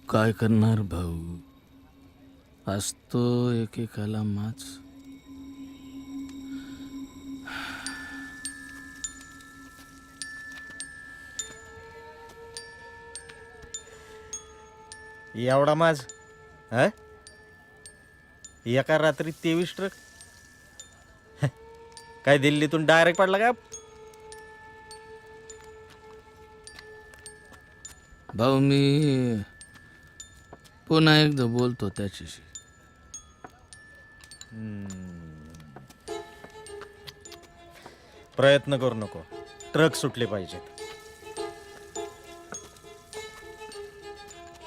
काय करणार भाऊ, असतो एकेकाला माच. एवढा माझ हा एका रात्री 23 ट्रक. काय दिल्लीतून डायरेक्ट पडला का? भाऊ मी पुन्हा एकदा बोलतो त्याच्याशी. प्रयत्न करू नको, ट्रक सुटले पाहिजेत.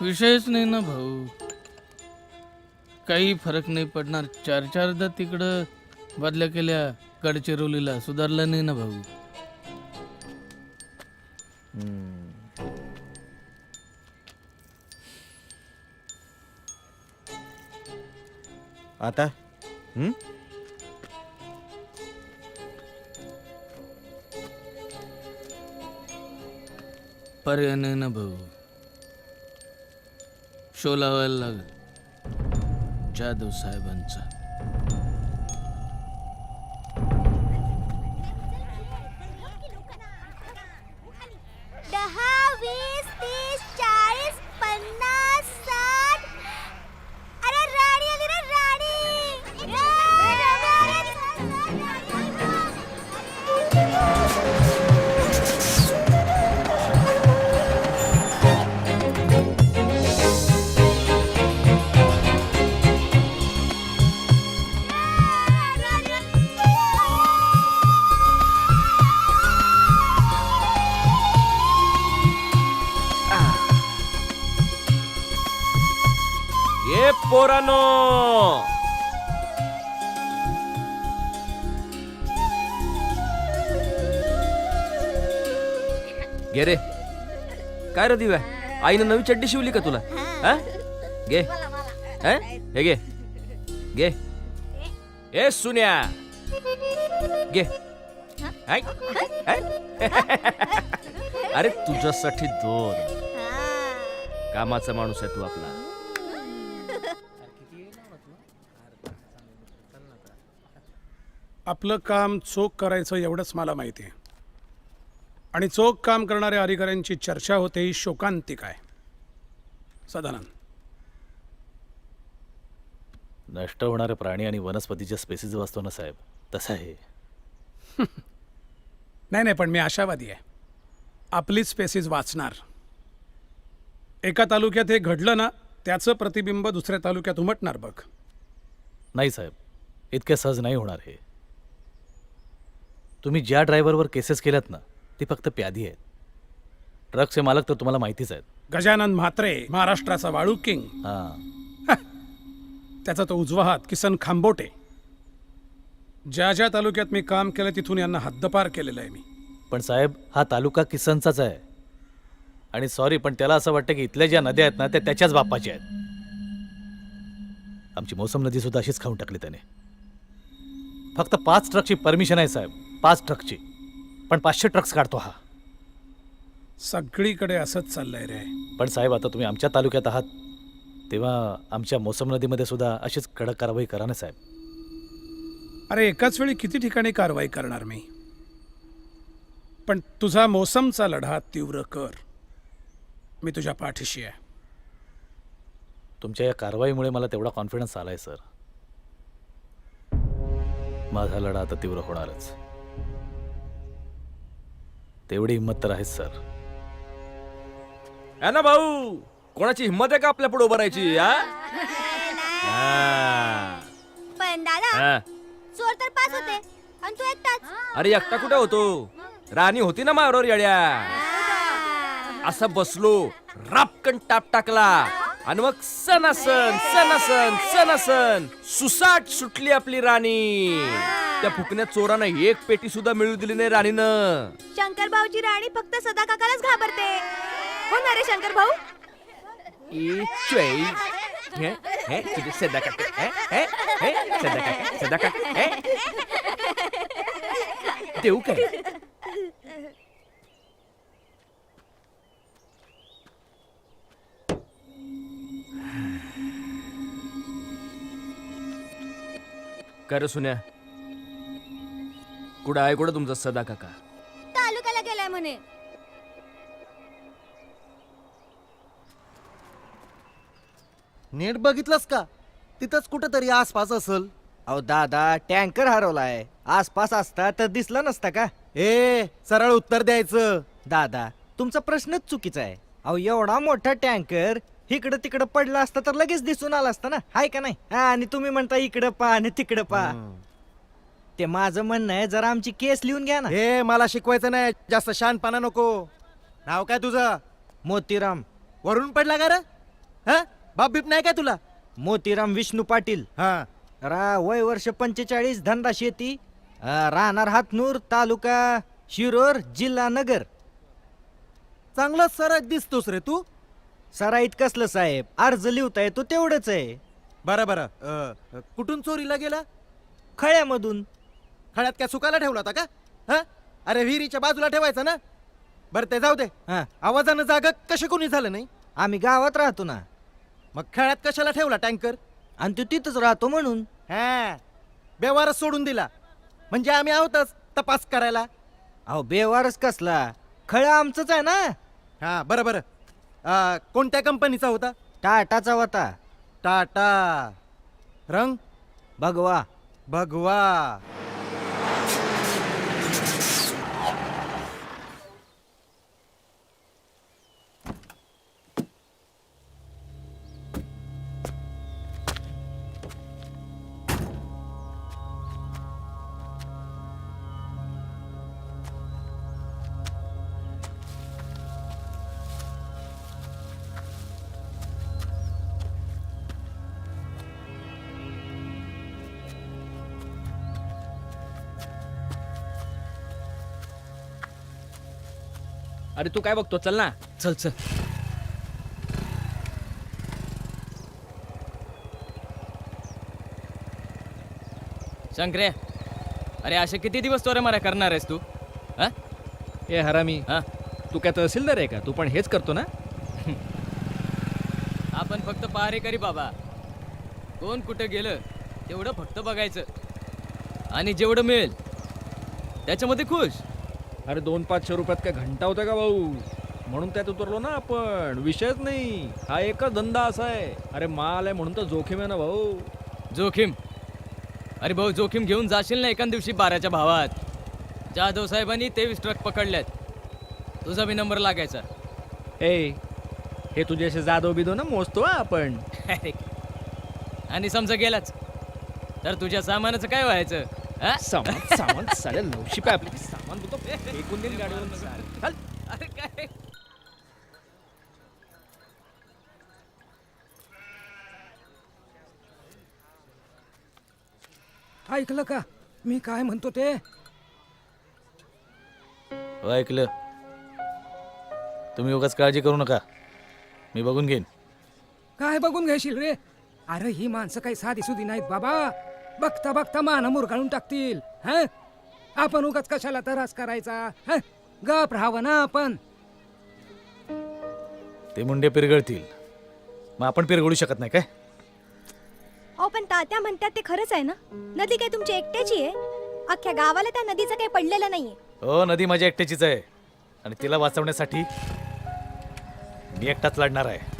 विषयच नाही ना भाऊ, काही फरक नाही पडणार. चारदा तिकडं बदल्या केल्या, गडचिरोलीला सुधारलं नाही ना भाऊ. आता पर्याय नाही ना भाऊ, शो लावायला लागेल जाधव साहेबांचा. दहा 20 30 40 50 60. अरे राणी आली रे राणी. ये पोरानो, गे रे. काय रे दिव्या, आईनं नवी चड्डी शिवली का तुला? हा घे, हे घे घे. ए सुन्या घे. हाय, हाय. अरे तुझ्यासाठी 2. कामाचा माणूस आहे तू आपला. आपलं काम चोख करायचं एवढंच मला माहिती आहे. आणि चोख काम करणाऱ्या अधिकाऱ्यांची चर्चा होते ही शोकांतिक आहे. सदानंद, नष्ट होणारे प्राणी आणि वनस्पतीच्या स्पेसीज वाचतो ना साहेब, तसं आहे. नाही पण मी आशावादी आहे. आपलीच स्पेसीज वाचणार. एका तालुक्यात हे घडलं ना, त्याचं प्रतिबिंब दुसऱ्या तालुक्यात उमटणार बघ. नाही साहेब, इतके सहज नाही होणार हे. तुम्ही ज्या ड्रायव्हरवर केसेस केल्यात ना, ती फक्त प्यादी आहेत. ट्रकचे मालक तर तुम्हाला माहितीच आहेत. गजानन म्हात्रे, महाराष्ट्राचा वाळू किंग. हां, त्याचा तो उजवा हात किसन खांबोटे. ज्या ज्या तालुक्यात मी काम केलं तिथून यांना हद्दपार केलेलं आहे मी. पण साहेब हा तालुका किसनचाच आहे. आणि सॉरी, पण त्याला असं वाटतं की इथल्या ज्या नद्या आहेत ना त्या त्याच्याच बापाच्या आहेत. आमची मौसम नदी सुद्धा अशीच खाऊन टाकली त्याने. फक्त 5 ट्रकची परमिशन आहे साहेब, 5 ट्रकची. पण 500 ट्रक्स काढतो हा. सगळीकडे असंच चाललंय रे. पण साहेब, आता तुम्ही आमच्या तालुक्यात आहात तेव्हा आमच्या मौसम नदीमध्ये सुद्धा अशीच कडक कारवाई करा ना साहेब. अरे एकाच वेळी किती ठिकाणी कारवाई करणार मी. पण तुझा मोसमचा लढा तीव्र कर. मी तुझ्या पाठीशी आहे. तुमच्या या कारवाईमुळे मला तेवढा कॉन्फिडन्स आलाय सर. माझा लढा आता तीव्र होणारच. तेवढी हिंमत तर आहेच सर. ना भाऊ, कोणाची हिंमत आहे का आपल्या पुढे उभं राहायची? पण दादा, हा? चोर तर 5 होते आणि तू एकटाच. अरे एकटा कुठे होतो? राणी होती ना मारोर येड्या. असं बसलो, रापकन टाप टाकला आणि मग सणासन सणासन सणासन सुसाट सुटली आपली राणी. त्या फुकण्या चोरानं 1 पेटी सुद्धा मिळू दिली नाही राणीनं. शंकर भाऊची राणी फक्त सदा काकालाच घाबरते. हो ना रे शंकर भाऊ? तुझे सदा काका, सदा काका देऊ काय? काय रे सुन्या, कुठं आहे कुठं तुमचा सदा काका? तालुक्याला गेलाय म्हणे. नीट बघितलंस का? तिथंच कुठंतरी आसपास असल. अहो दादा, टँकर हरवलाय. आसपास असता तर दिसला नसता का? ए सरळ उत्तर द्यायचं. दादा, तुमचा प्रश्नच चुकीचा आहे. अहो एवढा मोठा टँकर इकडं तिकडं पडला असता तर लगेच दिसून आला असता ना, हाय का नाही? हा, आणि तुम्ही म्हणता इकडं पहा आणि तिकडं पहा. ते माझं म्हणणं आहे, जरा आमची केस लिहून घ्या ना. हे मला शिकवायचं नाही, जास्त शहाणपणा नको. नाव काय तुझं? मोतीराम. वरून पडला का रे? हा, बाप बीप नाही काय तुला? मोतीराम विष्णू पाटील. हा, वय वर्ष 45, धंदा शेती, राहणार हातनूर, तालुका शिरोर, जिल्हा नगर. चांगला सरळ दिसतोस रे तू. सराईत कसलं साहेब, अर्ज लिहताय तो तेवढंच आहे. बरं बरं, कुठून चोरीला गेला? खळ्यामधून. खळ्यात काय सुकायला ठेवला होता का? हा, अरे विहिरीच्या बाजूला ठेवायचा ना. बरं ते जाऊ दे. हा, आवाजानं जागा कशी कोणी झालं नाही? आम्ही गावात राहतो ना. मग खळ्यात कशाला ठेवला टँकर? आणि तो तिथंच राहतो म्हणून. हा, व्यवहारच सोडून दिला म्हणजे आम्ही आहोतच तपास करायला. अहो बेवारच कसला, खळं आमचंच आहे ना. हा बरं बरं, कोणत्या कंपनीचा होता? टाटाचा होता. टाटा. रंग? भगवा. भगवा. अरे तू काय बघतो, चल ना. चल चल. शंकरे, अरे असे किती दिवस चोऱ्या माऱ्या करणार आहेस तू? हा? ए हरामी, हा? तू काय तहसीलदार आहे का? तू पण हेच करतो ना? आपण फक्त पहारेकरी बाबा. कोण कुठं गेलं तेवढं फक्त बघायचं आणि जेवढं मिळेल त्याच्यामध्ये खुश. अरे 200-500 रुपयात काय घंटा होता का भाऊ? म्हणून त्यात उतरलो ना आपण. विषयच नाही, हा एकच धंदा असा आहे. अरे माल आहे म्हणून तर जोखीम आहे ना भाऊ. जोखीम? अरे भाऊ, जोखीम घेऊन जाशील ना एका दिवशी 12च्या भावात. जाधव साहेबांनी 23 ट्रक पकडल्यात. तुझा बी नंबर लागायचा. ए, हे तुझे असे जादव बिदो ना मोजतो हा आपण. आणि समजा गेलाच तर तुझ्या सामानाचं काय व्हायचं? हा? सामान सामान साऱ्या नवशी पाय आपली सामान बोलतो फेकून देईल गाडीवरून. चल. अरे काय ऐकलं का मी काय म्हणतो ते? हो, ऐकलं. तुम्ही उगाच काळजी करू नका, मी बघून घेईन. काय बघून घेशील रे? अरे ही माणसं काही साधी सुधी नाहीत बाबा. बघता बघता मान मुरगाळून टाकतील. ह, आपण उगाच कशाला त्रास करायचा? ह, गप राहावं ना आपण. ते मुंडे पिरगळतील, मग आपण पिरगळू शकत नाही काय? अहो पण तात्या म्हणतात ते खरंच आहे ना? नदी काय तुमची एकट्याची आहे? अख्ख्या गावाला त्या नदीचं काही पडलेलं नाहीये. हो, नदी माझ्या एकट्याचीच आहे आणि तिला वाचवण्यासाठी मी एकटाच लढणार आहे.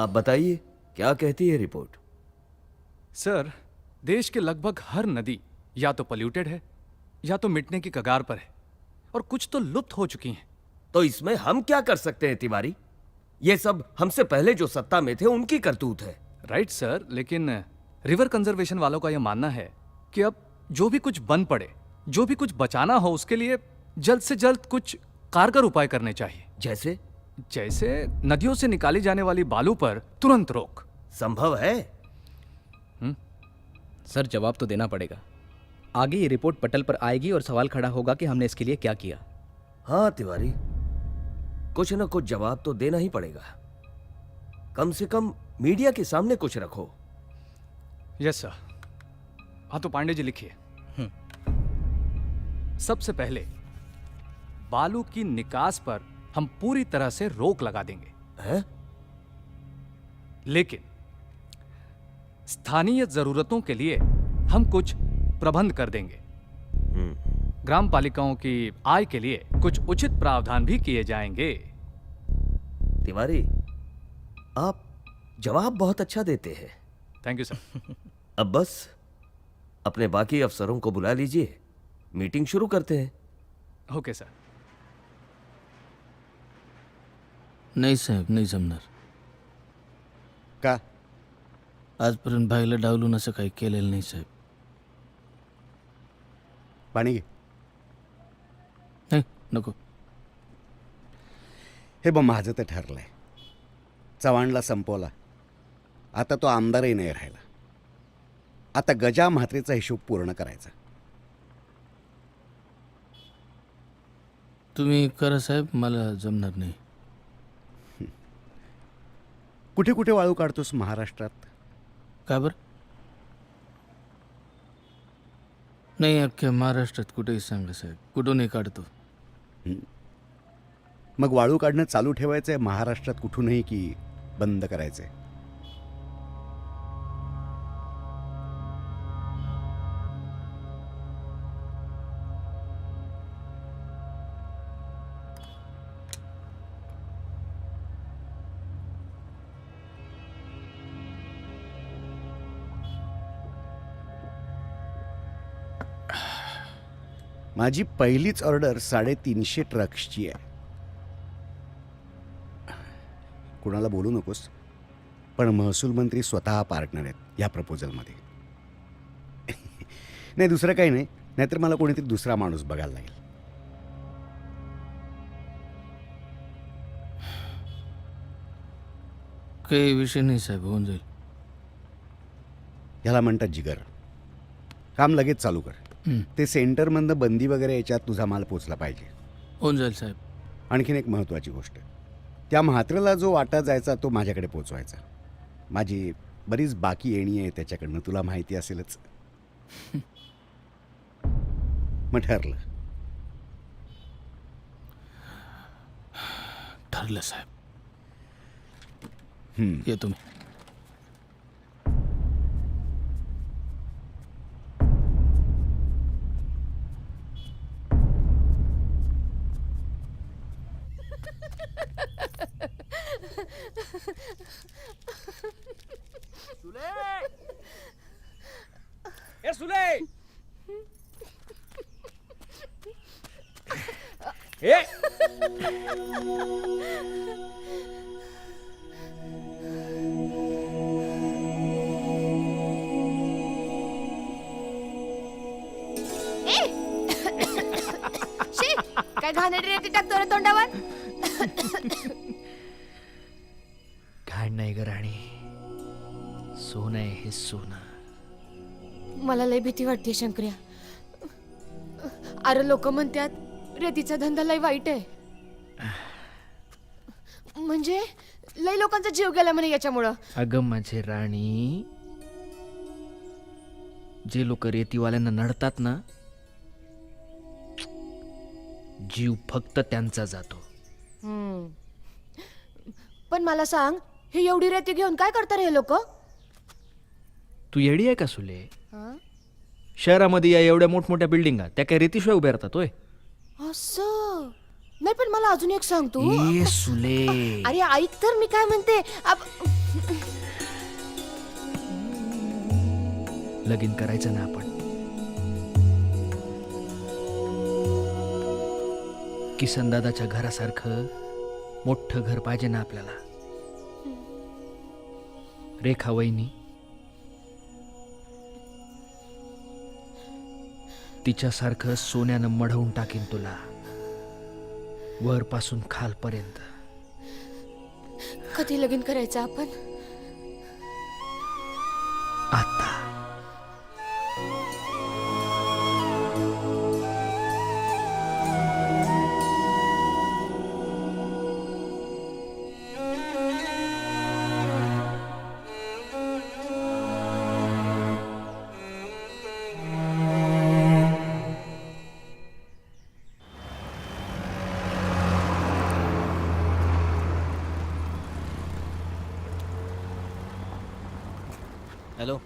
आप बताइए क्या कहती है रिपोर्ट? सर, देश के लगभग हर नदी या तो पोल्यूटेड है या तो मिटने की कगार पर है, और कुछ तो लुप्त हो चुकी हैं। तो इसमें हम क्या कर सकते हैं तिवारी? ये सब हमसे पहले जो सत्ता में थे उनकी करतूत है। राइट सर, लेकिन रिवर कंजर्वेशन वालों का यह मानना है कि अब जो भी कुछ बन पड़े, जो भी कुछ बचाना हो, उसके लिए जल्द से जल्द कुछ कारगर उपाय करने चाहिए। जैसे? जैसे नदियों से निकाली जाने वाली बालू पर तुरंत रोक। संभव है? सर, जवाब तो देना पड़ेगा। आगे ये रिपोर्ट पटल पर आएगी और सवाल खड़ा होगा कि हमने इसके लिए क्या किया। हाँ तिवारी, कुछ न कुछ जवाब तो देना ही पड़ेगा। कम से कम मीडिया के सामने कुछ रखो। Yes sir. हाँ तो पांडे जी लिखिए। सबसे पहले बालू की निकास पर हम पूरी तरह से रोक लगा देंगे। हैं? लेकिन स्थानीय जरूरतों के लिए हम कुछ प्रबंध कर देंगे। ग्राम पालिकाओं की आय के लिए कुछ उचित प्रावधान भी किए जाएंगे। तिवारी, आप जवाब बहुत अच्छा देते हैं। Thank you sir. अब बस अपने बाकी अफसरों को बुला लीजिए, मीटिंग शुरू करते हैं। Okay sir. नाही साहेब, नाही जमणार. का? आजपर्यंत भाईला डावलून असं काही केलेलं नाही साहेब. पाणी घे. नाही नको. हे बघ, माझं तर ठरलंय. चव्हाणला संपवला, आता तो आमदारही नाही राहिला. आता गजा म्हात्रेचा हिशोब पूर्ण करायचा. तुम्ही करा साहेब, मला जमणार नाही. कुठे कुठे वाळू काढतोस महाराष्ट्रात? का बरं? नाही, अख्ख्या महाराष्ट्रात कुठेही सांगा साहेब, कुठूनही काढतो. मग वाळू काढणं चालू ठेवायचंय महाराष्ट्रात कुठूनही की बंद करायचंय? माझी पहिलीच ऑर्डर 350 ट्रक्सची आहे. कुणाला बोलू नकोस, पण महसूल मंत्री स्वतः पार्टनर आहेत या प्रपोजलमध्ये. नाही, दुसरं काही नाही, नाहीतर मला कोणीतरी दुसरा माणूस बघायला लागेल. काही विषय नाही साहेब, होऊन जाईल. ह्याला म्हणतात जिगर. काम लगेच चालू कर. ते सेंटरमधनं बंदी वगैरे याच्यात तुझा माल पोचला पाहिजे. होऊन जाईल साहेब. आणखीन एक महत्त्वाची गोष्ट, त्या म्हात्रेला जो वाटा जायचा तो माझ्याकडे पोचवायचा. माझी बरीच बाकी येणी आहे त्याच्याकडनं, तुला माहिती असेलच. मग ठरलं. ठरलं साहेब. येतो मी. ए सुले! ए! काय घाणेरडी रेती टाकतो रे तोंडावर. घाण नाही ग राणी, सोनं आहे हे सोनं. मला लय भीती वाटते शंकर्या. अरे लोक म्हणतात रेतीचा धंदा लय वाईट आहे. म्हणजे लय लोकांचा जीव गेला म्हणे याच्यामुळं. अगं माझे राणी, जे लोक रेतीवाल्यांना नडतात ना, जीव फक्त त्यांचा जातो. पण मला सांग, हे एवढी रेती घेऊन काय करतात हे लोक? तू येडी आहे का सुले? शहरामध्ये या एवढ्या मोठमोठ्या बिल्डिंगा त्या काय रेतीशिवाय उभ्या राहतात होय? असं नाही, पण मला अजून एक सांग तू. ए सुले, अरे ऐक तर, मी काय म्हणते. लगीन करायचं ना आपण. किसन दादाच्या घरासारखं मोठं घर पाहिजे ना आपल्याला. रेखा वहिनी तिच्यासारखं सोन्यानं मढवून टाकीन तुला, वरपासून खालपर्यंत. कधी लगीन करायचं आपण? आता. हॅलो.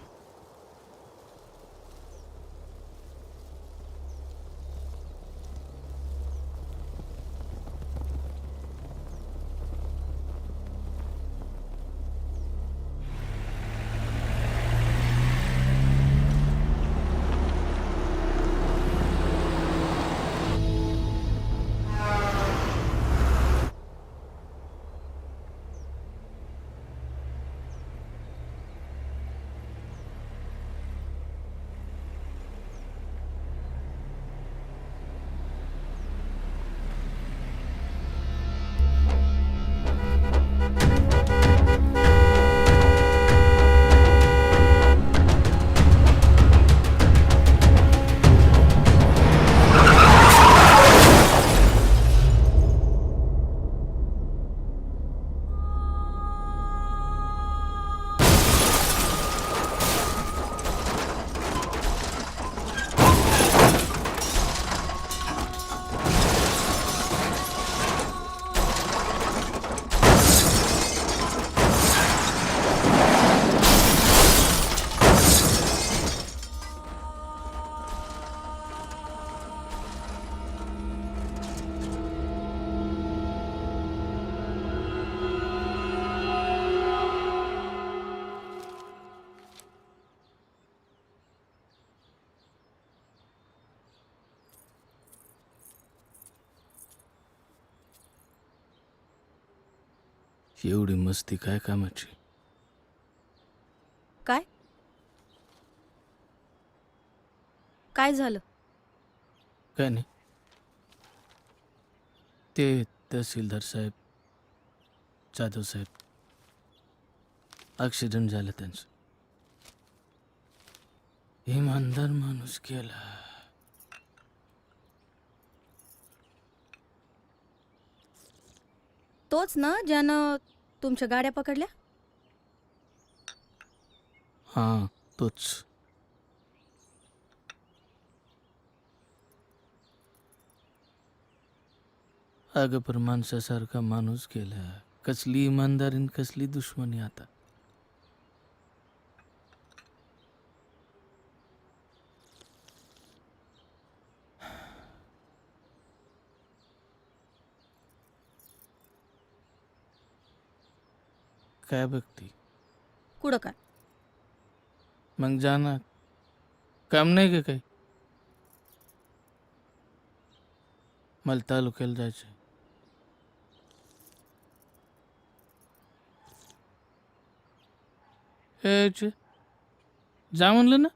एवढी मस्ती काय कामाची? काय काय झालं? काय नाही. ते तहसीलदार साहेब, जाधव साहेब, ॲक्सिडेंट झालं त्यांचं. इमानदार माणूस गेला. तोच ना ज्यानं तुमच्या गाड्या पकडल्या? हां, तोच. अगं पर माणसासारखा माणूस गेला. कसली इमानदारी आणि कसली दुश्मनी आता. काय बघती? कुठं काय? मग जाणार काम नाही का काही? मला तालुक्याला जायचं. जा म्हणलं ना.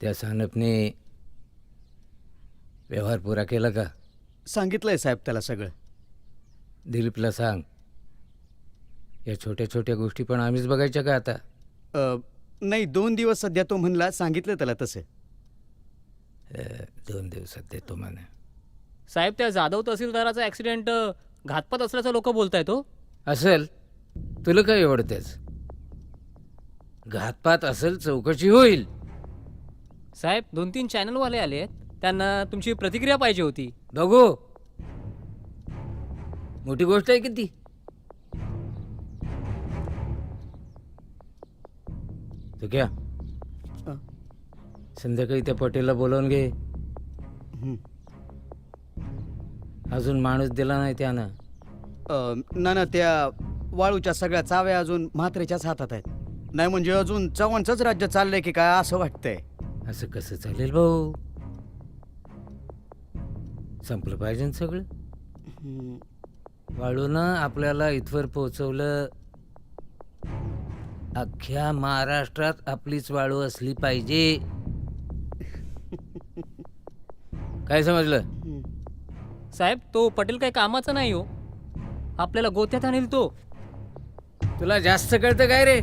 त्या सानपने व्यवहार पुरा केला का? सांगितलंय साहेब त्याला सगळं. दिलीपला सांग, या छोट्या छोट्या गोष्टी पण आम्हीच बघायच्या का आता? नाही, 2 दिवस सध्या तो म्हणला, सांगितलं त्याला तसं. 2 दिवसात देतो म्हणा. साहेब, त्या जाधव तहसीलदाराचा ऍक्सिडेंट घातपात असल्याचं लोक बोलतायत हो. असेल, तुला काय एवढतेच? घातपात असेल, चौकशी होईल. साहेब, 2-3 चॅनलवाले आले आहेत, त्यांना तुमची प्रतिक्रिया पाहिजे होती. बघू, मोठी गोष्ट आहे किती. तो क्या संध्याकाळी त्या पटेलला बोलावून घे. अजून माणूस दिला नाही त्यानं. ना त्या वाळूच्या सगळ्या चाव्या अजून म्हात्रेच्याच हातात आहेत. नाही म्हणजे अजून चव्हाणचंच राज्य चाललंय की काय असं वाटतंय. असं कसं चालेल भाऊ? संपलं पाहिजे ना सगळं. वाळूनं आपल्याला इथवर पोहोचवलं. अख्ख्या महाराष्ट्रात आपलीच वाळू असली पाहिजे. काय समजलं? साहेब, तो पटेल काही कामाचा नाही हो. आपल्याला गोत्यात आणेल तो. तुला जास्त कळतं काय रे?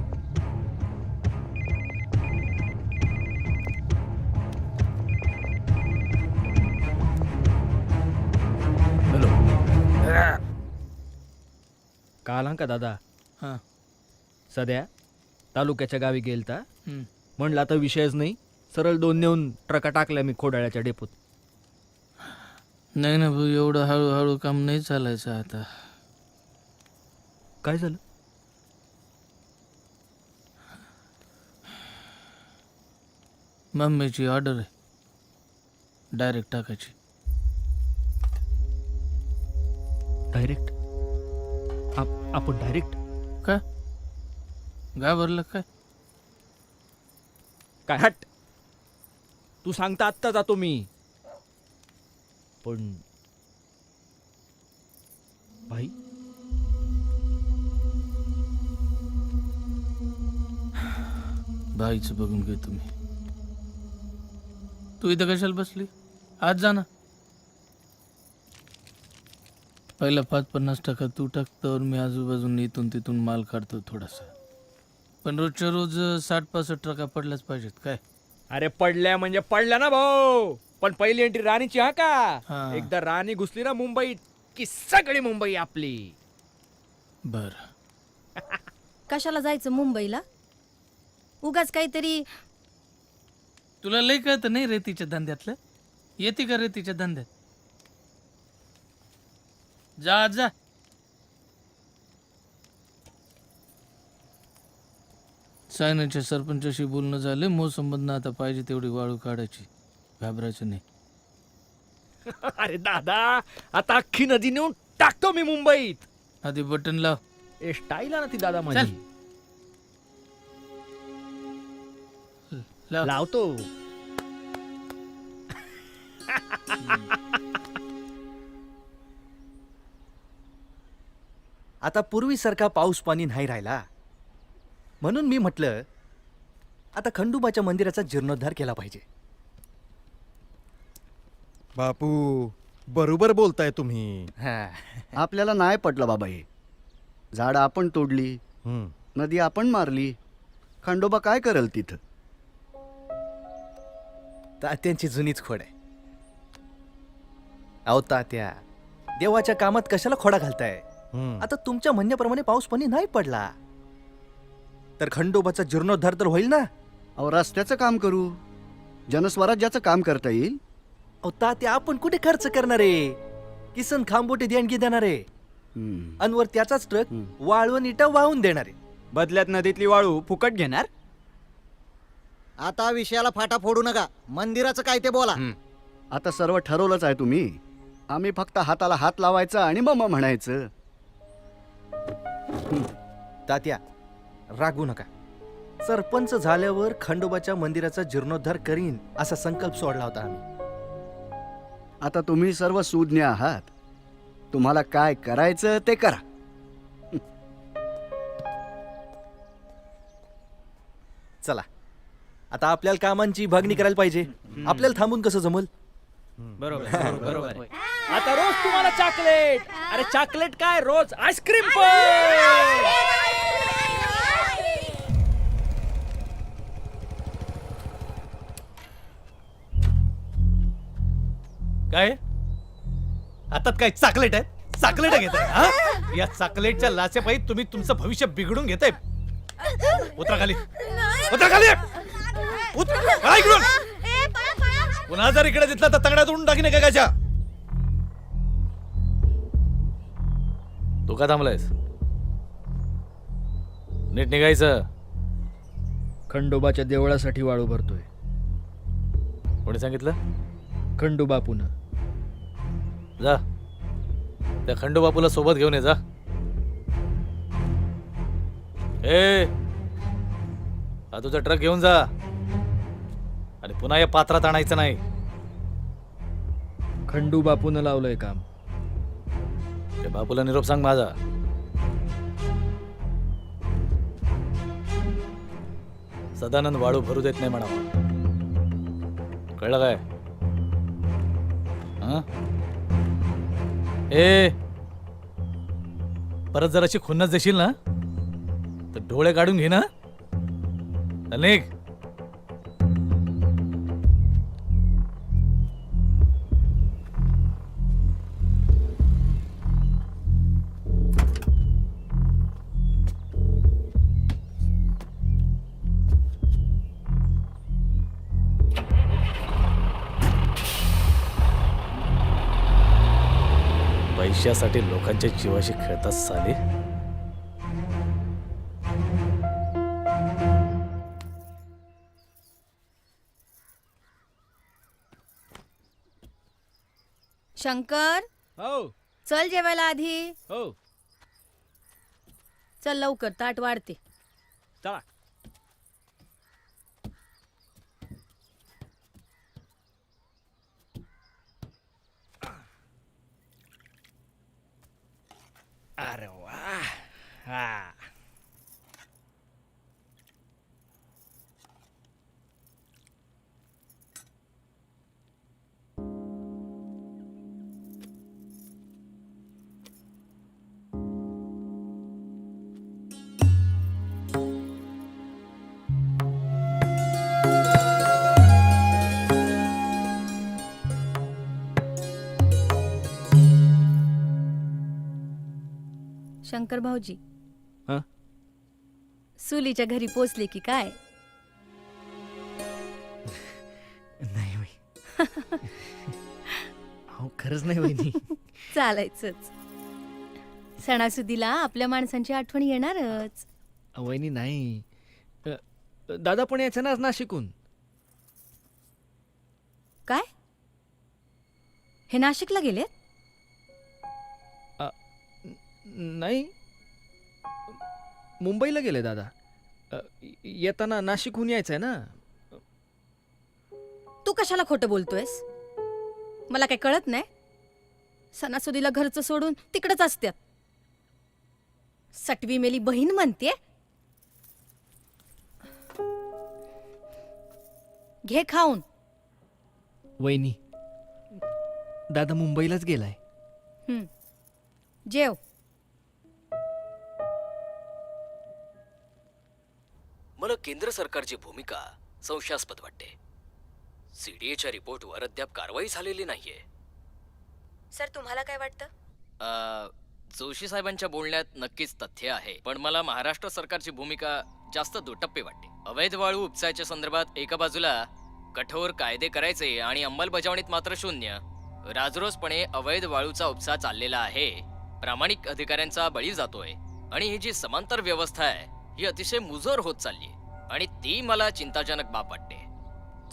काल का दादा हां. सध्या तालुक्याच्या गावी गेलता. हं. म्हणलं आता विषयच नाही, सरळ 2 नेऊन ट्रका टाकल्या मी खोडाळ्याच्या डेपोत. नाही ना भाऊ, एवढं हळूहळू काम नाही चालायचं आता. काय झालं? मम्मीची ऑर्डर आहे, डायरेक्ट टाकायची. डायरेक्ट? आपण डायरेक्ट का घाबरलं काय? काय हट, तू सांगता आत्ता जातो मी. पण भाई, भाईचं बघून घे तुम्ही. तू इथं कशाला बसली? आज जा ना. पहिला 5-50% तू टाकतो, मी आजूबाजून इथून तिथून माल काढतो थोडासा. पण रोजच्या रोज 60-65 ट्रका पडल्याच पाहिजेत. काय अरे पडल्या म्हणजे पडल्या ना भाऊ, पण पहिली एंट्री राणीची. हा का? हा. एकदा राणी घुसली ना मुंबईत की सगळी मुंबई आपली. बर, कशाला जायचं मुंबईला? उगाच काहीतरी. तुला लय कळतं नाही रेतीच्या धंद्यातलं? येते का रेतीच्या धंद्यात? जा जा. सायनाच्या सरपंचाशी बोलणं झालं. मोसंबंधनं आता पाहिजे तेवढी वाळू काढायची. घाबरायचं नाही. अरे दादा, आता अख्खी नदी नेऊन टाकतो मी मुंबईत. आधी बटन लाव. ए स्टाईल ना ती दादा माझी. लाव. लावतो. आता पूर्वीसारखा पाऊस पाणी नाही राहिला, म्हणून मी म्हटलं आता खंडोबाच्या मंदिराचा जीर्णोद्धार केला पाहिजे. बापू, बरोबर बोलताय तुम्ही. आपल्याला नाही पटलं बाबा हे. झाडं आपण तोडली, नदी आपण मारली, खंडोबा काय करेल तिथं? तात्यांची जुनीच खोड आहे. अहो तात्या, देवाच्या कामात कशाला खोडा घालताय? आता तुमच्या म्हणण्याप्रमाणे पाऊस पाणी नाही पडला तर खंडोबाचा जीर्णोद्धार तर होईल ना. अहो रस्त्याचं काम करू, जनस्वराज्याचं काम करता येईल. अहो तात्या, आपण कुठे खर्च करणार आहे? किसन खांबोटे देणगी देणार आहे, अनवर त्याचाच ट्रक वाळवून इटा वाहून देणार आहे. बदल्यात नदीतली वाळू फुकट घेणार. आता विषयाला फाटा फोडू नका. मंदिराचं काय ते बोला. आता सर्व ठरवलंच आहे तुम्ही. आम्ही फक्त हाताला हात लावायचा आणि मम म्हणायचं. तात्या, रागू नका. सरपंच झाल्यावर खंडोबाच्या मंदिराचा जीर्णोद्धार करीन असा संकल्प सोडला होता आम्ही. आता तुम्ही सर्व सुज्ञ आहात. तुम्हाला काय करायचं ते करा. चला, आता आपल्याला कामांची भागणी करायला पाहिजे. आपल्याला थांबून कसं जमल? बरोबर बरोबर आता रोज तुम्हाला चॉकलेट, अरे चॉकलेट काय, रोज आईस्क्रीम पण. काय हातात काय चॉकलेट आहे? चॉकलेट घेत आहे या चॉकलेटच्या लाचेपायी तुम्ही तुमचं भविष्य बिघडून घेताय. उतरा खाली, उतरा खाली, उतरा इकडून. पुन्हा जर इकडे दिसला तर तंगड्यात उडून टाकीन एकाच्या. तू का थांबलायस? नीट निघायचं. खंडोबाच्या देवळासाठी वाळू भरतोय. कोणी सांगितलं? खंडोबा पुन्हा. जा त्या खंडोबापूला सोबत घेऊन ये जा. ए हा तुझा ट्रक घेऊन जा आणि पुन्हा या पात्रात आणायचं नाही. खंडू बापून लावलंय काम. ते बापूला निरोप सांग माझा. सदानंद वाळू भरू देत नाही म्हणावा. कळलं काय? हं? ए परत जर अशी खुन्नस देशील ना तर डोळे काढून घे ना. चल निघ. पैशासाठी लोकांच्या जीवाशी खेळतात साले. शंकर, हो चल जेवायला आधी. हो चल लवकर, ताट वाढते. चला. अरे वा. हा शंकर भाऊजी, हं? सुलीच्या घरी पोचले की काय? नाही बाई. अहो खरंच नाही वहिनी. चालायचंच. सणासुदीला आपल्या माणसांची आठवण येणारच. वहिनी नाही. दादा पण यायचं ना नाशिकून. काय? हे नाशिकला गेले? नाही, मुंबईला गेले दादा. येताना नाशिकहून यायचंय ना. तू कशाला खोटं बोलतोयस? मला काय कळत नाही? सणासुदीला घरचं सोडून तिकडच असत्यात. सटवी मेली बहीण म्हणते. घे खाऊन. वहिनी, दादा मुंबईलाच गेलाय. जेव. मला केंद्र सरकारची भूमिका संशयास्पद वाटते. सीडीएच्या रिपोर्टवर अद्याप कारवाई झालेली नाहीये. सर, तुम्हाला काय वाटतं? जोशी साहेबांच्या बोलण्यात नक्कीच तथ्य आहे, पण मला महाराष्ट्र सरकारची भूमिका जास्त दुटप्पी वाटते. अवैध वाळू उपसाच्या संदर्भात एका बाजूला कठोर कायदे करायचे आणि अंमलबजावणीत मात्र शून्य. राजरोसपणे अवैध वाळूचा उपसा चाललेला आहे. प्रामाणिक अधिकाऱ्यांचा बळी जातोय आणि ही जी समांतर व्यवस्था आहे ही अतिशय मुजोर होत चालली आणि ती मला चिंताजनक बाब वाटते.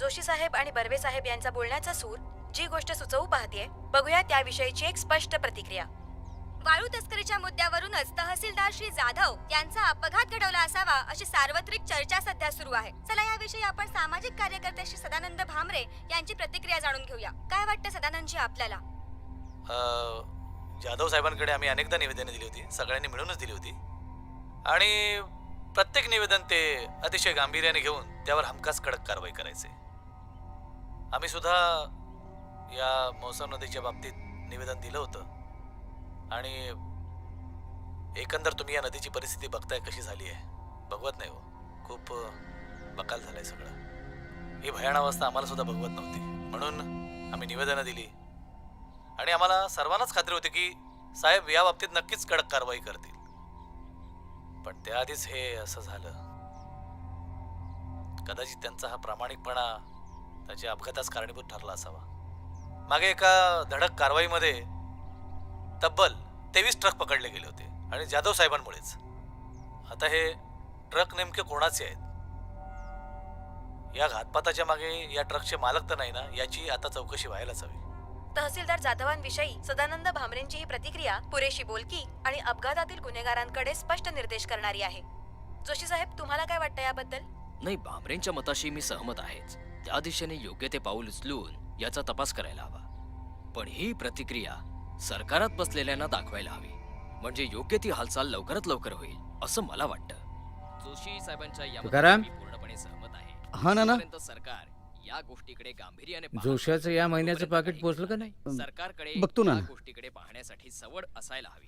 जोशी साहेब आणि बर्वे साहेब यांचा बोलण्याचा सूर जी गोष्ट सुचवू पाहते, बघूया त्याविषयीची एक स्पष्ट प्रतिक्रिया. वाळू तस्करीच्या मुद्द्यावरूनच तहसीलदार श्री जाधव यांचा अपघात घडवला असावा अशी सार्वत्रिक चर्चा सध्या सुरू आहे. चला याविषयी आपण सामाजिक कार्यकर्ते श्री सदानंद भामरे यांची प्रतिक्रिया जाणून घेऊया. काय वाटतं सदानंदजी आपल्याला? जाधव साहेबांकडे आम्ही अनेकदा निवेदने दिली होती, सगळ्यांनी मिळूनच दिली होती आणि प्रत्येक निवेदन ते अतिशय गांभीर्याने घेऊन त्यावर हमखास कडक कारवाई करायचे. आम्ही सुद्धा या मौसम नदीच्या बाबतीत निवेदन दिलं होतं आणि एकंदर तुम्ही या नदीची परिस्थिती बघताय कशी झाली आहे. बघवत नाही हो, खूप बकाल झालंय सगळं. ही भयाणावस्था आम्हाला सुद्धा बघवत नव्हती, म्हणून आम्ही निवेदनं दिली आणि आम्हाला सर्वांनाच खात्री होती की साहेब या बाबतीत नक्कीच कडक कारवाई करतील. पण त्याआधीच हे असं झालं. कदाचित त्यांचा हा प्रामाणिकपणा त्याच्या अपघातास कारणीभूत ठरला असावा. मागे एका धडक कारवाईमध्ये तब्बल 23 ट्रक पकडले गेले होते आणि जाधव साहेबांमुळेच. आता हे ट्रक नेमके कोणाचे आहेत? या घातपाताच्या मागे या ट्रकचे मालक तर नाही ना, याची आता चौकशी व्हायलाच हवी. तहसीलदार जाधवांविषयी सदानंद भामरेंची ही प्रतिक्रिया पुरेशी बोलकी आणि अपघातातील गुन्हेगारांकडे स्पष्ट निर्देश करणारी आहे. जोशी साहेब, तुम्हाला काय वाटतं याबद्दल? नाही, भामरेंच्या मताशी मी सहमत आहेच. त्या दिशेने योग्य ते पाऊल उचलून याचा तपास करायला हवा. पण ही प्रतिक्रिया सरकारात बसलेल्यांना दाखवायला हवी, म्हणजे योग्य ती हालचाल लवकरात लवकर होईल असं मला वाटतं. जोशी साहेबांच्या या तुकाराम? मताशी मी पूर्णपणे सहमत आहे. हा ना. जोपर्यंत सरकार या गोष्टीकडे गांभीर्याने पाहत जोशाचं या नाही, महिन्याचं तोपर्यंत पाकिट काही पोचलं का नाही? सरकारकडे बघतो ना. या गोष्टीकडे पाहण्यासाठी सवड असायला हवी.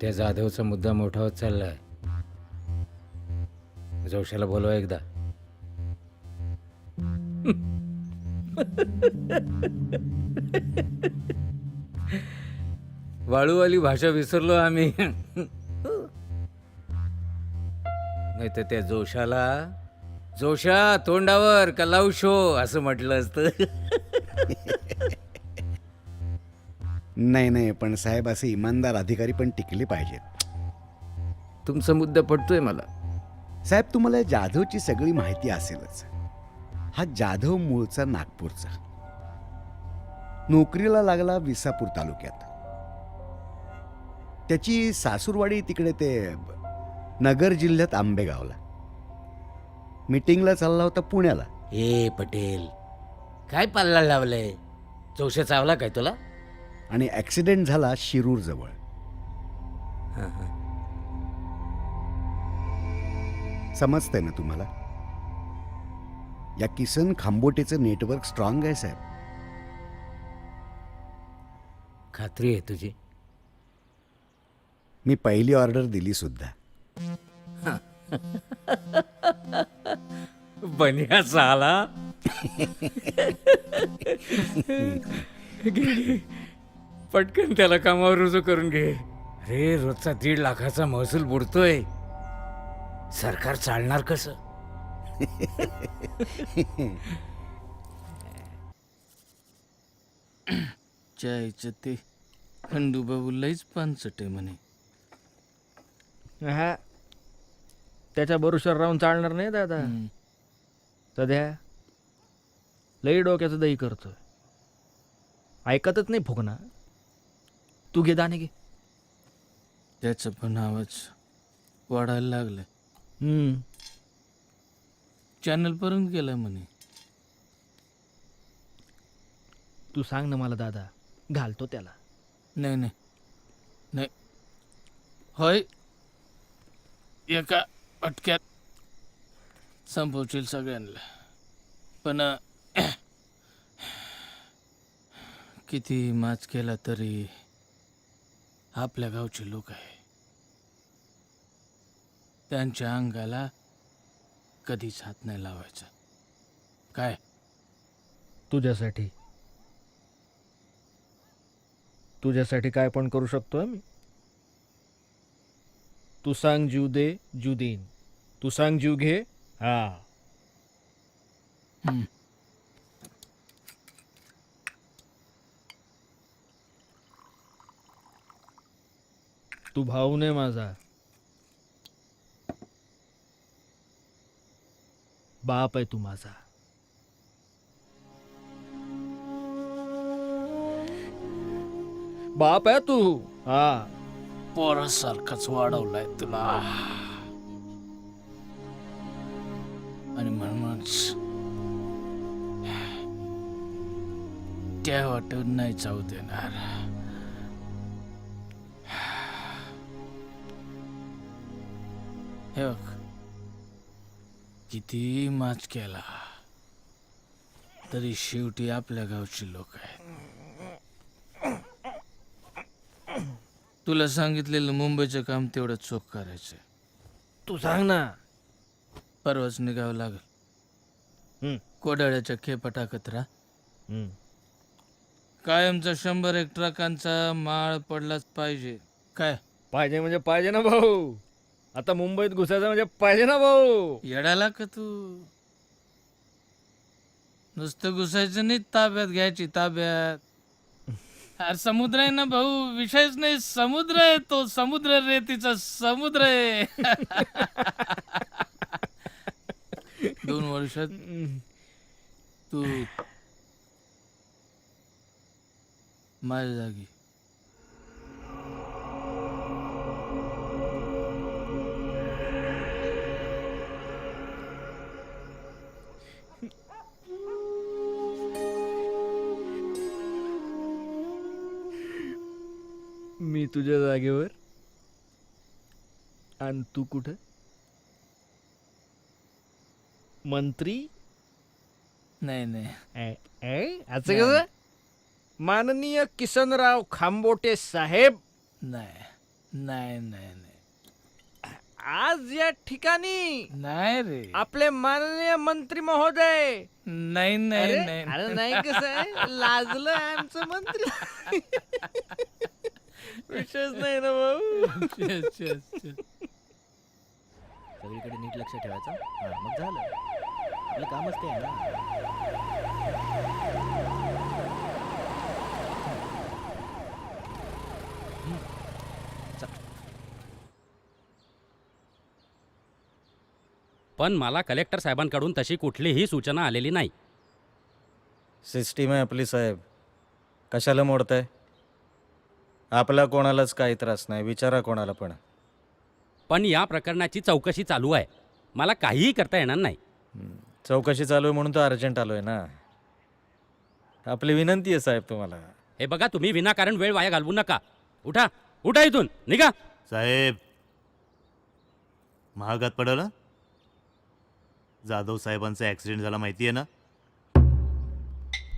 त्या जाधवचा मुद्दा मोठा होत चाललाय. जोशाला बोलवा एकदा. वाळूवाली भाषा विसरलो आम्ही. नाही तर त्या जोशाला जोशा तोंडावर का लावू शो असं म्हटलं असतं. नाही नाही, पण साहेब असे इमानदार अधिकारी पण टिकले पाहिजेत. तुमचा मुद्दा पटतोय मला. साहेब, तुम्हाला जाधवची सगळी माहिती असेलच. हा जाधव मूळचा नागपूरचा, नोकरीला लागला विसापूर तालुक्यात. त्याची सासूरवाडी तिकडे ते नगर जिल्ह्यात आंबेगावला. मीटिंगला चालला होता पुण्याला. ए पटेल, काय पाल्ला लावलंय? जोशा चावला काय तुला? आणि ॲक्सिडेंट झाला शिरूर जवळ. समजतंय ना तुम्हाला? या किसन खांबोटेचं नेटवर्क स्ट्रॉंग आहे साहेब. खात्री आहे तुझी? मी पहिली ऑर्डर दिली सुद्धा. बनिया साला. पटकन त्याला कामावर रुजू करून घे रे. रोजचा 1.5 लाखाचा महसूल बुडतोय. सरकार चालणार कसं? चायचं ते खंडूबाबू लईच पानसट आहे म्हणे. हा, त्याच्या भरोश्यावर राहून चालणार नाही दादा. सध्या लई डोक्याचं दही करतोय. ऐकतच नाही फुकना. तू घे दाणे घे. त्याचा पण आवाज वाढायला लागलाय. चॅनल पर्यंत गेला म्हणे. तू सांग ना मला दादा, घालतो त्याला. नाही नाही नाही, होय एका अटक्यात संपवशील सगळ्यांना. पण किती माच केला तरी आपल्या गावचे लोक आहे, त्यांच्या अंगाला कधीच हात नाही लावायचा. काय तुझ्यासाठी काय पण करू शकतो मी. तू सांग जीव दे, जीव देईन. तू सांग जीव घे. हा, तू भाऊ नाही माझा, बाप आहे तू माझा. बाप आहे तू. हा, पोरासारखाच वाढवलाय तुला. आणि म्हणूनच त्या वाटेवर नाही जाऊ देणार. हे बघ, किती माच केला तरी शेवटी आपल्या गावची लोक आहेत. तुला सांगितलेलं मुंबईचं काम तेवढं चोख करायचं. तू सांग ना. परवाच निघावं लागल. कोडाळ्याच्या खेपा टाकत राहा. कायमचा 100 ट्रकांचा माळ पडलाच पाहिजे. काय पाहिजे म्हणजे पाहिजे ना भाऊ. आता मुंबईत घुसायचं म्हणजे पाहिजे ना भाऊ. येडाला का तू? नुसतं घुसायचं नाही, ताब्यात घ्यायची ताब्यात. अरे समुद्र आहे ना भाऊ, विषयच नाही. समुद्र आहे तो, समुद्र रेतीचा समुद्र आहे. 2 वर्षात तू माझ्या जागी. मी तुझ्या जागेवर आणि तू कुठं? मंत्री? नाही नाही असं कसं? माननीय किसनराव खांबोटे साहेब, नाही नाही नाही नाही आज या ठिकाणी नाही रे. आपले माननीय मंत्री महोदय. नाही नाही अरे नाही अरे नाही कसं आहे, लाजलं आमचं मंत्री. विषयच नाही ना भाऊ. सगळीकडे नीट लक्ष ठेवायचं. मग झालं, आपलं कामच ते आहे ना. पण मला कलेक्टर साहेबांकडून तशी कुठलीही सूचना आलेली नाही. सिस्टीम आहे आपली साहेब, कशाला मोडताय? आपला कोणालाच काही त्रास नाही, विचारा कोणाला पण. पण या प्रकरणाची चौकशी चालू आहे, मला काहीही करता येणार नाही. चौकशी चालू आहे म्हणून तो अर्जंट आलोय ना. आपली विनंती आहे साहेब तुम्हाला. हे बघा, तुम्ही विनाकारण वेळ वाया घालवू नका. उठा उठा, इथून निघा. साहेब, महागात पडलं. जाधव साहेबांचा ॲक्सिडेंट झाला माहिती आहे ना?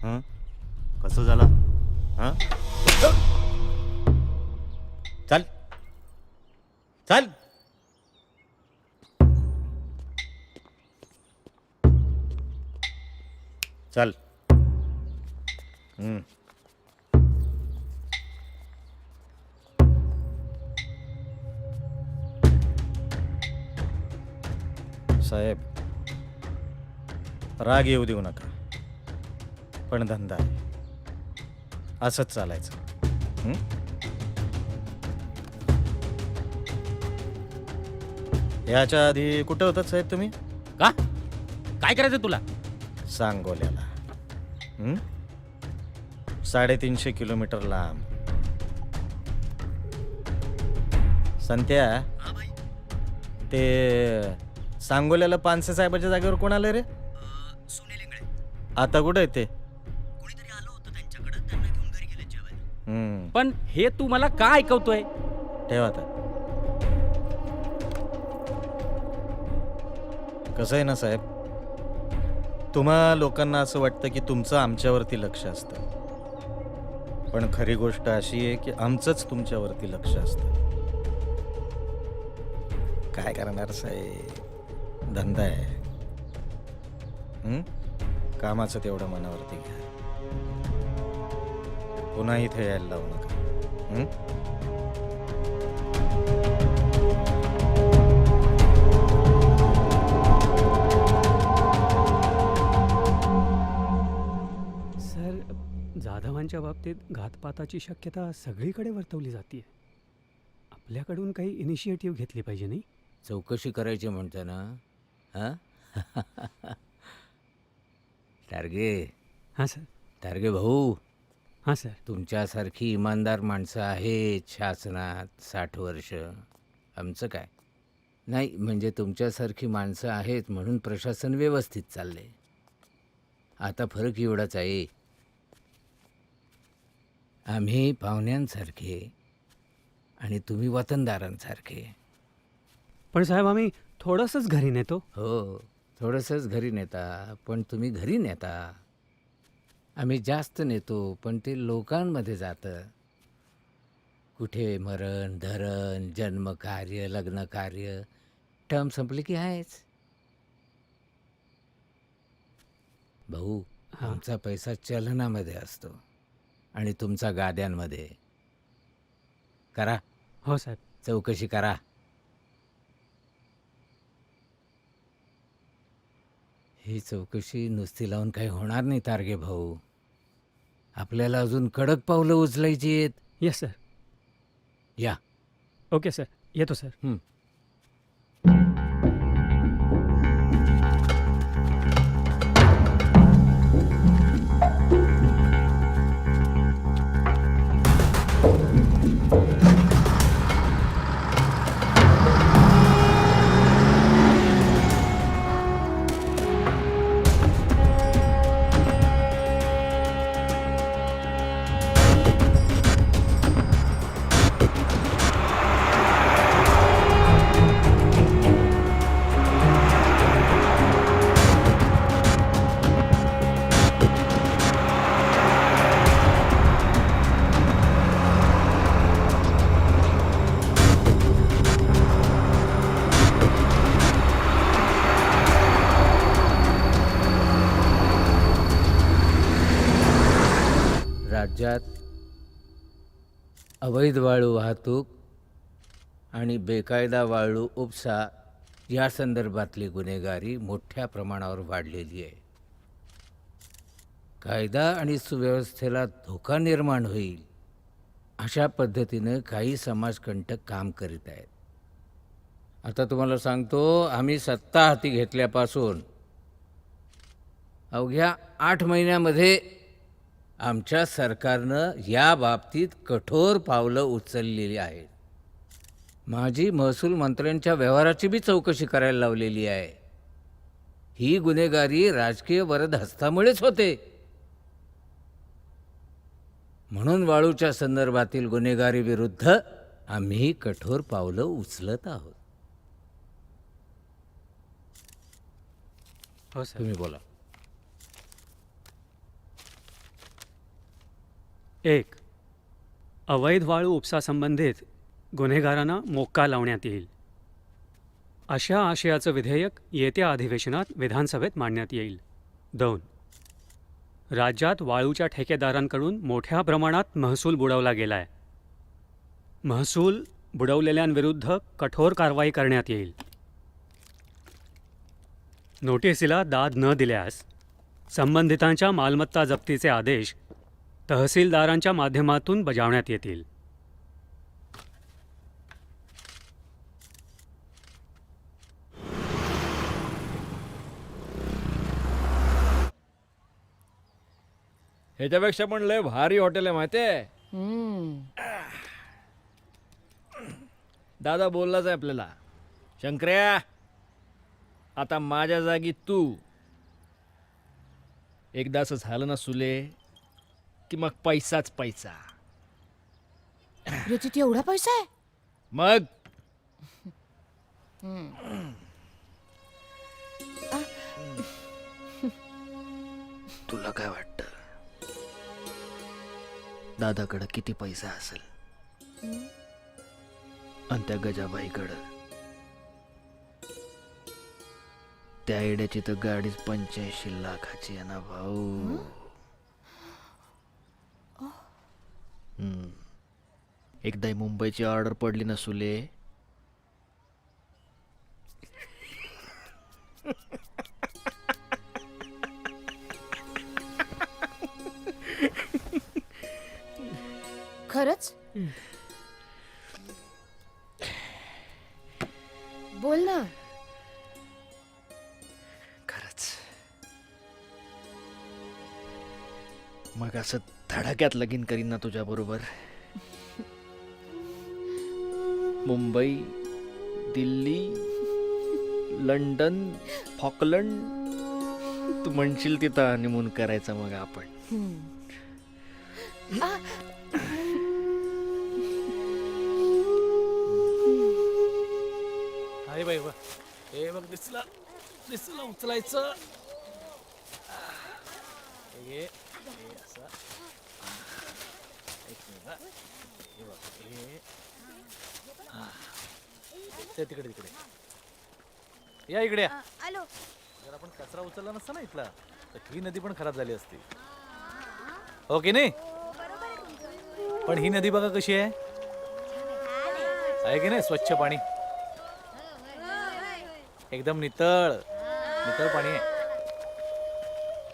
हं, कसं झाला? हं, चल चल. चल. साहेब, राग येऊ देऊ नका, पण धंदा आहे, असंच चालायचं. याच्या आधी कुठं होतात साहेब तुम्ही? का काय करायचं तुला? सांगोल्याला. 350 किलोमीटर लांब. संत्या, ते सांगोल्याला पानसे साहेबाच्या जागेवर कोण आलं रे? आता कुठं आहे ते? पण हे तू मला का ऐकवतोय? ठेवा आता. कसं आहे ना साहेब, तुम्हा लोकांना असं वाटतं की तुमचं आमच्यावरती लक्ष असतं, पण खरी गोष्ट अशी आहे की आमचंच तुमच्यावरती लक्ष असतं. काय करणार साहेब, धंदा आहे. कामाचं तेवढं मनावरती घ्या. पुन्हा इथे यायला लावू नका. सर, जाधवांच्या बाबतीत घातपाताची शक्यता सगळीकडे वर्तवली जाते. आपल्याकडून काही इनिशिएटिव्ह घेतली पाहिजे नाही? चौकशी करायची म्हणते ना? हां टारगे. हां सर. टारगे भाऊ. हां सर. तुमच्यासारखी इमानदार माणसं आहेत शासनात 60 वर्ष. आमचं काय नाही, म्हणजे तुमच्यासारखी माणसं आहेत म्हणून प्रशासन व्यवस्थित चाललंय. आता फरक एवढाच आहे, आम्ही पाहुण्यांसारखे आणि तुम्ही वतनदारांसारखे. पण साहेब आम्ही थोडंसंच घरी नेतो. हो, थोडंसंच घरी नेता, पण तुम्ही घरी नेता. आम्ही जास्त नेतो, पण ते लोकांमध्ये जातं. कुठे मरण धरण जन्मकार्य लग्नकार्य टर्म संपले की आहेच. भाऊ, आमचा पैसा चलनामध्ये असतो आणि तुमचा गाद्यांमध्ये. करा. हो साहेब. चौकशी करा. ही चौकशी नुसती लावून काही होणार नाही तारगे भाऊ. आपल्याला अजून कडक पावलं उचलायची आहेत. Yes sir. या. ओके सर, येतो सर. राज्यात अवैध वाळू वाहतूक आणि बेकायदा वाळू उपसा या संदर्भातली गुन्हेगारी मोठ्या प्रमाणावर वाढलेली आहे. कायदा आणि सुव्यवस्थेला धोका निर्माण होईल अशा पद्धतीनं काही समाजकंटक काम करीत आहेत. आता तुम्हाला सांगतो, आम्ही सत्ता हाती घेतल्यापासून अवघ्या 8 महिन्यामध्ये आमच्या सरकारनं या बाबतीत कठोर पावलं उचललेली आहेत. माजी महसूल मंत्र्यांच्या व्यवहाराची बी चौकशी करायला लावलेली आहे. ही गुन्हेगारी राजकीय वरदहस्तामुळेच होते. म्हणून वाळूच्या संदर्भातील गुन्हेगारी विरुद्ध आम्ही कठोर पावलं उचलत आहोत. हो सर. तुम्ही बोला. 1. अवैध वाळू उपसा संबंधित गुन्हेगारांना मोक्का लावण्यात येईल. अशा आशयाचं विधेयक येत्या अधिवेशनात विधानसभेत मांडण्यात येईल. 2. राज्यात वाळूच्या ठेकेदारांकडून मोठ्या प्रमाणात महसूल बुडवला गेलाय. महसूल बुडवलेल्यांविरुद्ध कठोर कारवाई करण्यात येईल. नोटिसीला दाद न दिल्यास संबंधितांच्या मालमत्ता जप्तीचे आदेश तहसीलदारांच्या माध्यमातून बजावण्यात येतील. ह्याच्यापेक्षा पण लय भारी हॉटेल आहे माहितीये. दादा बोललाच आहे आपल्याला, शंकर्या आता माझ्या जागी तू. एकदा असं झालं ना सुले की मग पैसाच पैसा. याच्यात एवढा पैसा आहे? मग तुला काय वाटतं दादाकडं किती पैसा असेल? आणि त्या गजाबाईकडं त्या येड्याची तर गाडीच 85 लाखाची आहे ना भाऊ. एकदा मुंबईची ऑर्डर पडली ना सुले, खरंच? बोल ना. खरंच मग असं धडाक्यात लगीन करीन ना तुझ्या बरोबर. मुंबई, दिल्ली, लंडन, फॉकलंड, तू म्हणशील तिथं हनीमून करायचा मग आपण. बाई बघ. हे बघ दिसला दिसला उचलायचं. हे असं. एक मिनिट हा. हे बघ हे. ते तिकडे तिकडे या इकडे या. आलो. जर आपण कचरा उचलला नसता ना इथला तर ही नदी पण खराब झाली असती. हो की नाही? पण ही नदी बघा कशी आहे की नाही? स्वच्छ पाणी, एकदम नितळ नितळ पाणी आहे.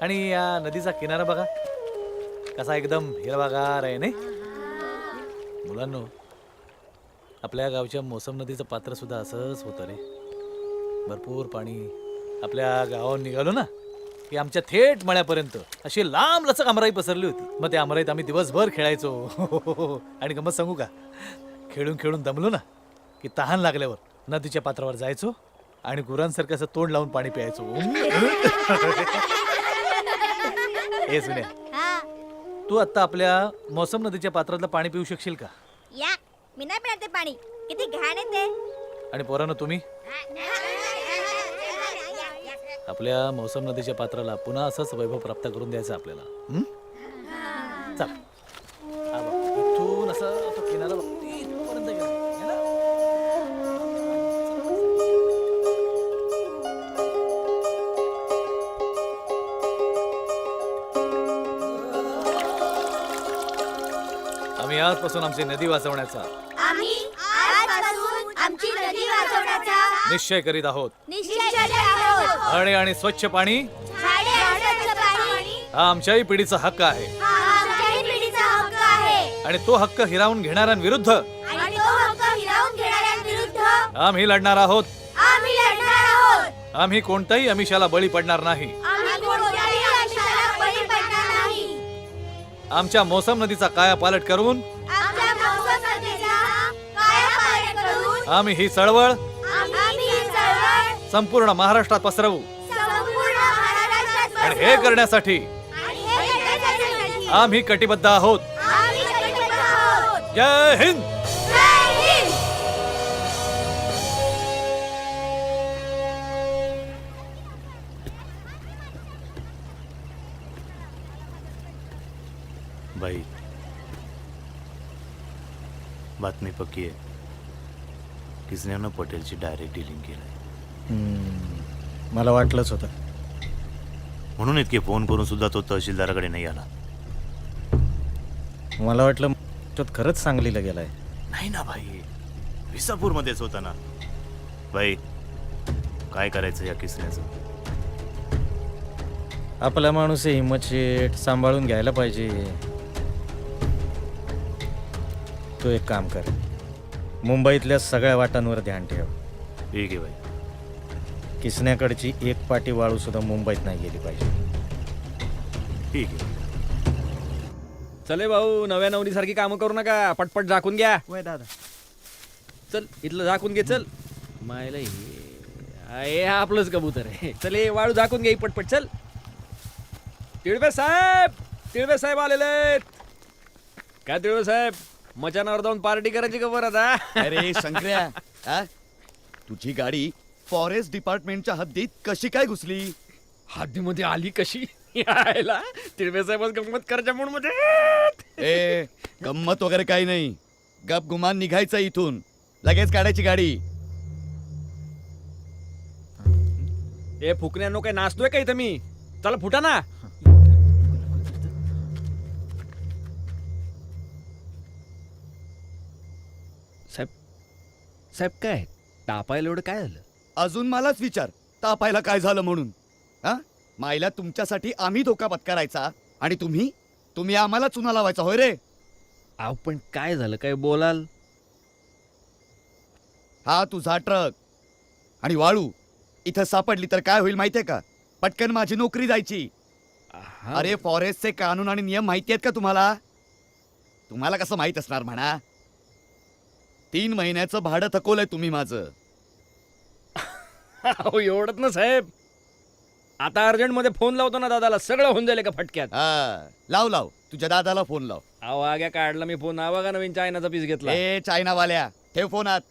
आणि या नदीचा किनारा बघा कसा एकदम हिरवागार आहे नाही? मुलांनो, आपल्या गावच्या मोसम नदीचं पात्र सुद्धा असंच होतं रे. भरपूर पाणी. आपल्या गावावर निघालो ना की आमच्या थेट मळ्यापर्यंत अशी लांब लचक आमराई पसरली होती. मग त्या आमराईत आम्ही दिवसभर खेळायचो. आणि गमत सांगू का, खेळून खेळून दमलो ना की तहान लागल्यावर नदीच्या पात्रावर जायचो आणि गुरांसारखं असं तोंड लावून पाणी प्यायचो. हे सुन्या, तू आता आपल्या मोसम नदीच्या पात्रातलं पाणी पिऊ शकशील का? या मी नाही पिणार ते पाणी, किती घाण येते. आणि पोरांनो, तुम्ही आपल्या मौसम नदीच्या पात्राला पुन्हा असंच वैभव प्राप्त करून द्यायचं आपल्याला. चल, हा बघ, इथून असं तो किनारा बघ, इथपर्यंत गेला. गेला? आम्ही आजपासून आमची नदी वाचवण्याचा आम्ही आजपासून आमची नदी वाचवण्याचा निश्चय करीत आहोत. निश्चय आहोत. झाडे आणि स्वच्छ पाणी झाडे आणि स्वच्छ पाणी हा आमच्याही पिढीचा हक्क आहे. हा आमच्याही पिढीचा हक्क आहे. आणि तो हक्क हिरावून घेणाऱ्यांविरुद्ध आणि तो हक्क हिरावून घेणाऱ्यांविरुद्ध आम्ही लढणार आहोत. आम्ही लढणार आहोत. आम्ही कोणत्याही आमिषाला बळी पडणार नाही. आम्ही कोणत्याही आमिषाला बळी पडणार नाही. आमच्या मोसम नदीचा कायापालट करून आमच्या मौसम नदीचा कायापालट करून आम्ही ही चळवळ आम्ही ही चळवळ संपूर्ण महाराष्ट्रात पसरवू. संपूर्ण महाराष्ट्रात आणि हे करण्यासाठी आणि हे करण्यासाठी आम्ही कटिबद्ध आहोत. आम्ही कटिबद्ध आहोत. जय हिंद. जय हिंद. बाई, बातमी पक्की आहे. किसन्यानं पटेलची डायरेक्ट डिलिंग केलंय. मला वाटलंच होतं. म्हणून इतके फोन करून सुद्धा तो तहसीलदाराकडे नाही आला. मला वाटलं तो खरंच सांगलीला गेलाय. नाही ना भाई, विसापूरमध्येच होता ना. बाई, काय करायचं या किसन्याचं? आपला माणूस आहे हिम्मत शेठ, सांभाळून घ्यायला पाहिजे. तो एक काम कर, मुंबईतल्या सगळ्या वाटांवर ध्यान ठेव. ठीक आहे बाई. किसन्याकडची एक पाटी वाळू सुद्धा मुंबईत नाही गेली पाहिजे. ठीक आहे. चले भाऊ, नव्या नवरीसारखी कामं करू नका. पटपट झाकून घ्या. वय दादा. चल, इथलं झाकून घे. चल मायला हे आपलंच कबूतर आहे. चल, हे वाळू झाकून घे पटपट. चल. तिळवे साहेब आलेले आहेत. काय तिळवे साहेब, मचानावर जाऊन पार्टी करायची का बरं आता? अरे शंकर्या, हा? तुझी गाडी फॉरेस्ट डिपार्टमेंटच्या हद्दीत कशी काय घुसली? हद्दीमध्ये आली कशी? यायला तिळवे साहेब गंमत करायच्या मूड मध्ये. ए, गंमत वगैरे काही नाही. गप गुमान निघायचं इथून. लगेच काढायची गाडी. हे फुकण्यानो, काय नाचतोय का इथं मी? चला फुटा ना. साहेब काय तापायला एवढं काय झालं? अजून मलाच विचार, तापायला काय झालं म्हणून? हा, मायला तुमच्यासाठी आम्ही धोका पत्करायचा आणि तुम्ही आम्हाला चुना लावायचा होय रे? अहो पण काय झालं, काय बोलाल? हा तुझा ट्रक आणि वाळू इथं सापडली तर काय होईल माहितीये का? पटकन माझी नोकरी जायची. अरे, फॉरेस्टचे कानून आणि नियम माहिती आहेत का तुम्हाला? तुम्हाला कसं माहित असणार म्हणा? 3 महिन्याचं भाडं थकवलंय तुम्ही माझं. अहो एवढंच ना साहेब. आता अर्जंट मध्ये फोन लावतो ना दादाला, सगळं होऊन जाईल का फटक्यात. हा, लाव तुझ्या दादाला फोन लाव. अहो आग्या काढला मी फोन. आवा का नवीन चायनाचा पीस घेतला. ए चायनावाल्या, ठेव फोनात.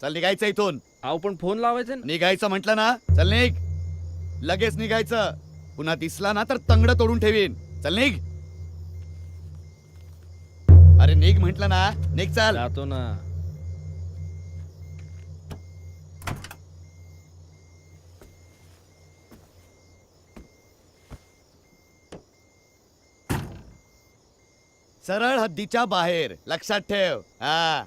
चल निघायचं इथून. अहो पण फोन लावायचे ना. निघायचं म्हटलं ना, चल निघ. लगेच निघायचं. पुन्हा दिसला ना तर तंगड तोडून ठेवीन. चल निघ. अरे निघ म्हटलं ना, निघ चल. जातो ना. सरळ हद्दीच्या बाहेर, लक्षात ठेव. हा.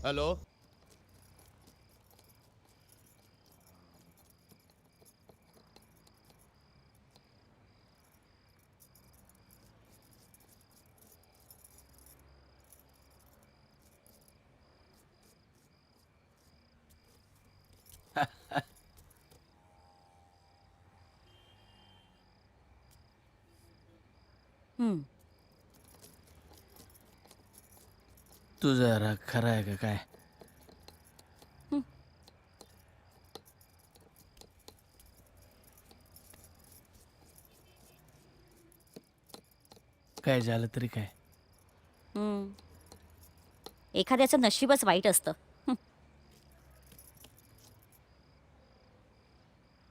हॅलो. तुझा राग खरा आहे का काय? काय झालं तरी काय? एखाद्याचं नशीबच वाईट असतं.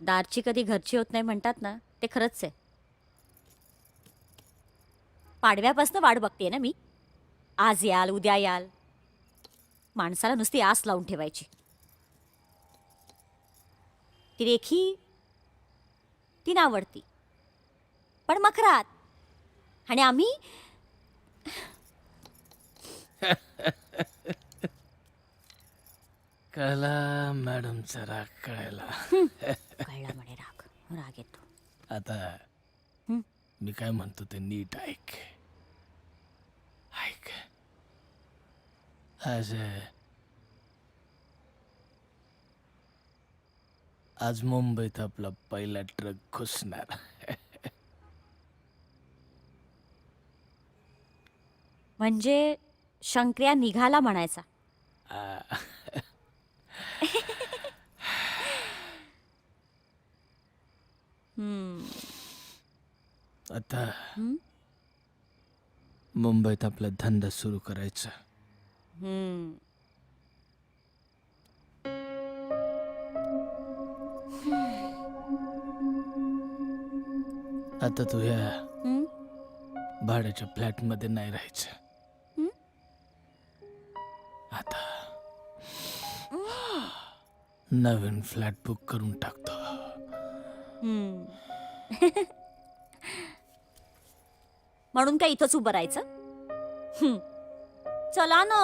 दारची कधी घरची होत नाही म्हणतात ना, ते खरंच आहे. पाडव्यापासून वाट बघतेय ना मी. आज याल, उद्या याल. माणसाला नुसती आस लावून ठेवायची. ती रेखी ती नावडती, पण मखरात. आणि आम्ही कळला मॅडमचा राग कळला. कळला म्हणे राग. राग येतो. आता मी काय म्हणतो ते नीट ऐक. ऐक. आज मुंबईत आपला पहिला ट्रक घुसणार. म्हणजे शंकर्या निघाला म्हणायचा. आता मुंबईत आपला धंदा सुरू करायचा. आता तू ह्या भाड्याच्या फ्लॅट मध्ये नाही राहायचं. आता नवीन फ्लॅट बुक करून टाकतो. म्हणून काय इथंच उभं राहायचं? चला ना.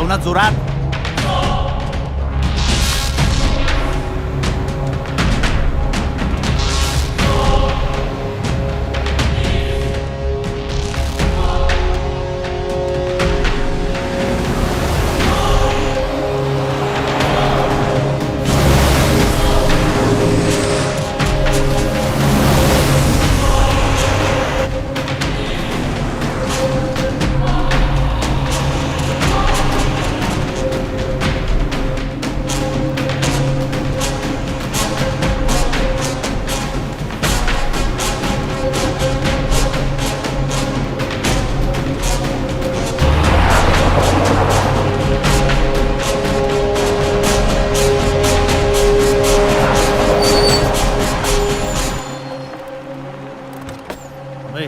ना जोरात. होय